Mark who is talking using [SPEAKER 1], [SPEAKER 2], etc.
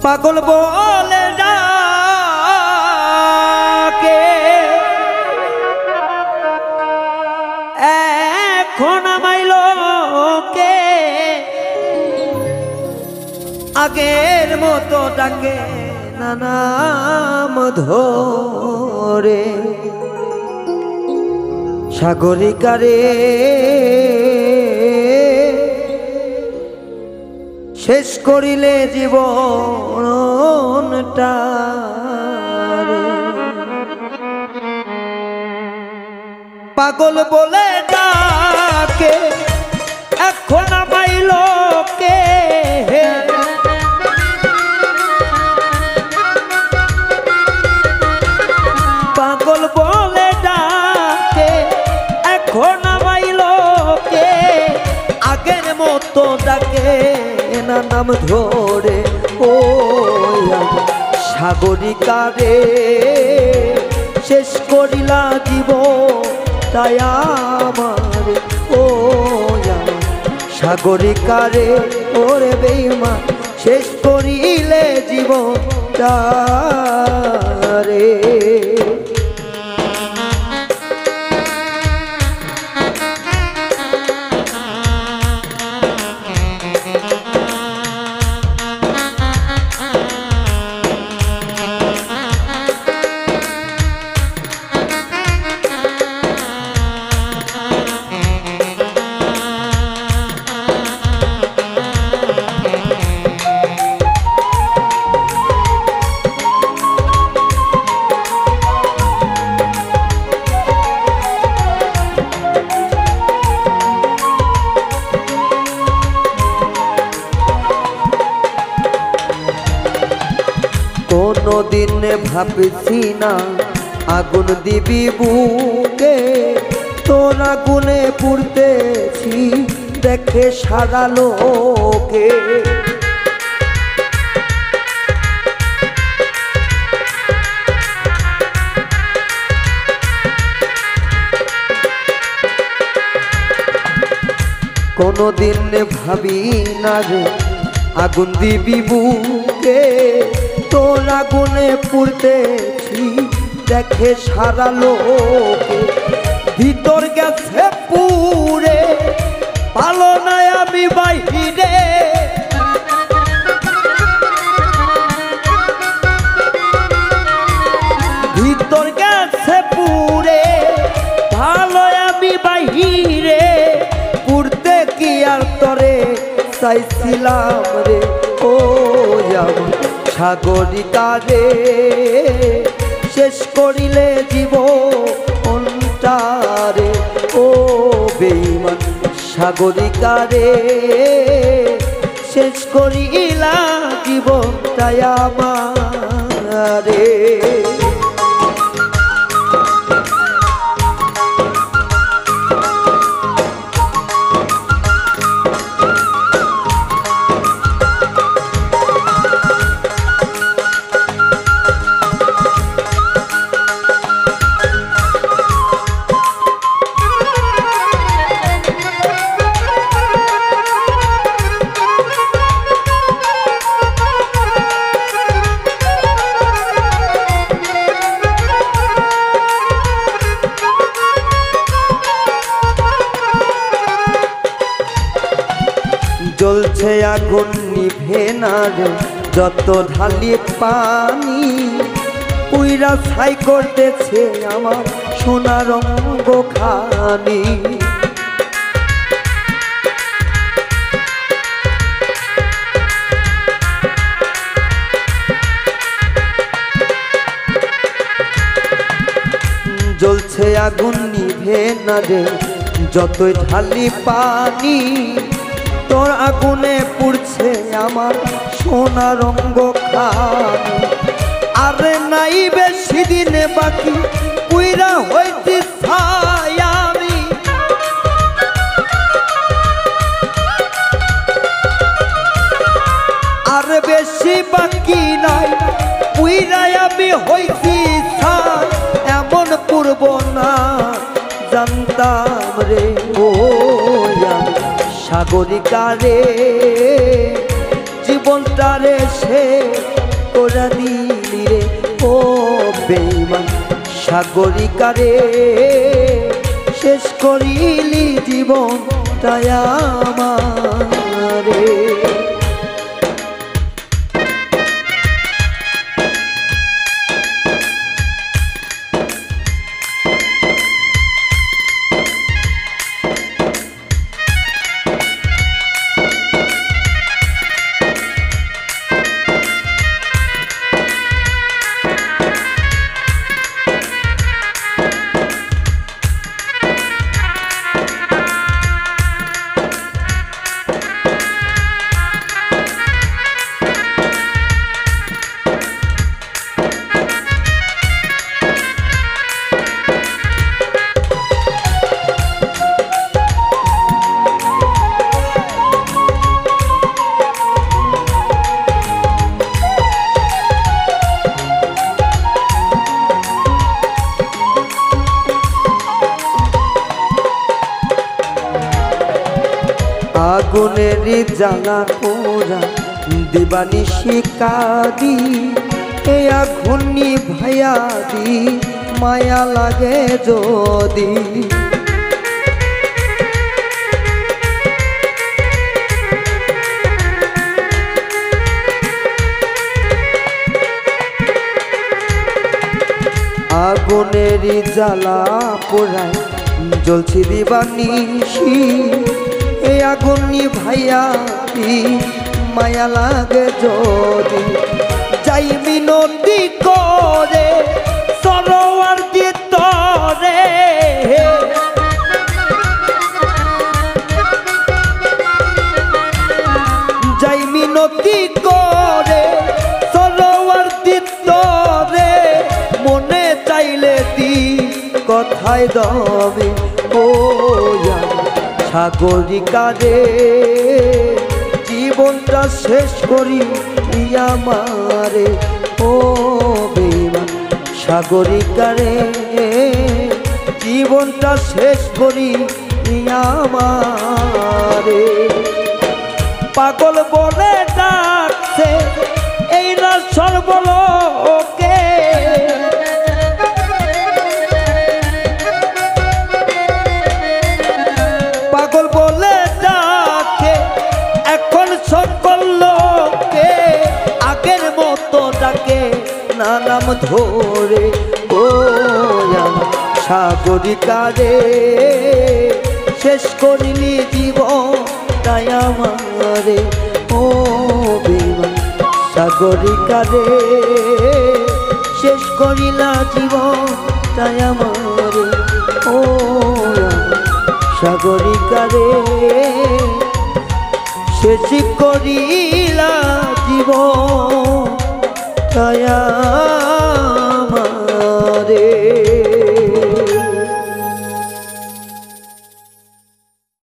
[SPEAKER 1] পাগল বলে ডাকে এখন আমাইল কে আগের মতো ডাকে নাম ধরে সাগরিকারে শেষ করিলে জীবনটা পাগল বলে ডাকে এখন আমাইল কে পাগল বলে ডাকে এখন আমাইল কে আগের মতো ডাকে না নাম ধরে ও সাগরিকারে শেষ করিলা জীব তাই আমার ও সাগরিকারে ওরে বেঈমান শেষ করিলে জীবনটারে কোনদিন ভাবছি না আগুন দিবি বুকে তোর আগুনে পুড়তেছি দেখে সারা লোকে কোনদিন ভাবি না রে আগুন দিবি বুকে তোর আগুনে পুড়তেছি দেখে সারা লোকে ভিতর গেছে পুরে ভালো নাই আমি বাইরে ভিতর গেছে পুরে ভালো আমি বাইরে পুড়তে কি আর তরে চাইছিলাম রে ও সাগরিকারে শেষ করিলে জীবনটারে ও বেঈমান সাগরিকারে শেষ করিলা জীবনটাই আমারে জ্বলছে আগুন নিভে না রে যত ঢালি পানি পুইরা ছাই করতেছে আমার সোনা রঙ্গ খানি জ্বলছে আগুন নিভে না রে যতই ঢালি পানি তোর আগুনে পুড়ছে আমার সোনা রঙ্গ খানি আরে নাই বেশি দিনে বাকি পুইরা হইতে ছায়ামি আর বেশি বাকি নাই পুইরা আমি হইতে ছাই এমন পূর্ব না জানতাম রে ও সাগরিকারে জীবনটারে সে কইরা দিলি রে ও বেঈমান সাগরিকারে শেষ করিলি জীবনটাই আমারে আগুনেরই জ্বালা পোড়া দিবানিশি কাঁদি এ আগুন নিভাইয়া দি মায়া লাগে যদি আগুনেরই জ্বালা পোড়ায় জ্বলছি দিবানিশি এ আগুন নিভাইয়া দি মায়া লাগে যদি যাই মিনতি করে সরোয়ার দিতরে যাই মিনতি করে সরোয়ার দিতরে মনে চাইলে দি কথায় দবে ও সাগরিকারে জীবনটা শেষ করি আমারে ও বেঈমান সাগরিকারে জীবনটা শেষ করি আমারে পাগল বলে ডাকছে এই না সর্বলোকে পাগল বলে ডাকে এখন সকল লোকে আগের মতো ডাকে না নাম ধরে ও সাগরিকারে শেষ করিলি জীবন তাই আমারে ও বেঈমান সাগরিকারে শেষ করিলা জীবন তাই আমারে ও সাগরিকারে শেষ করিলা জীবন তাই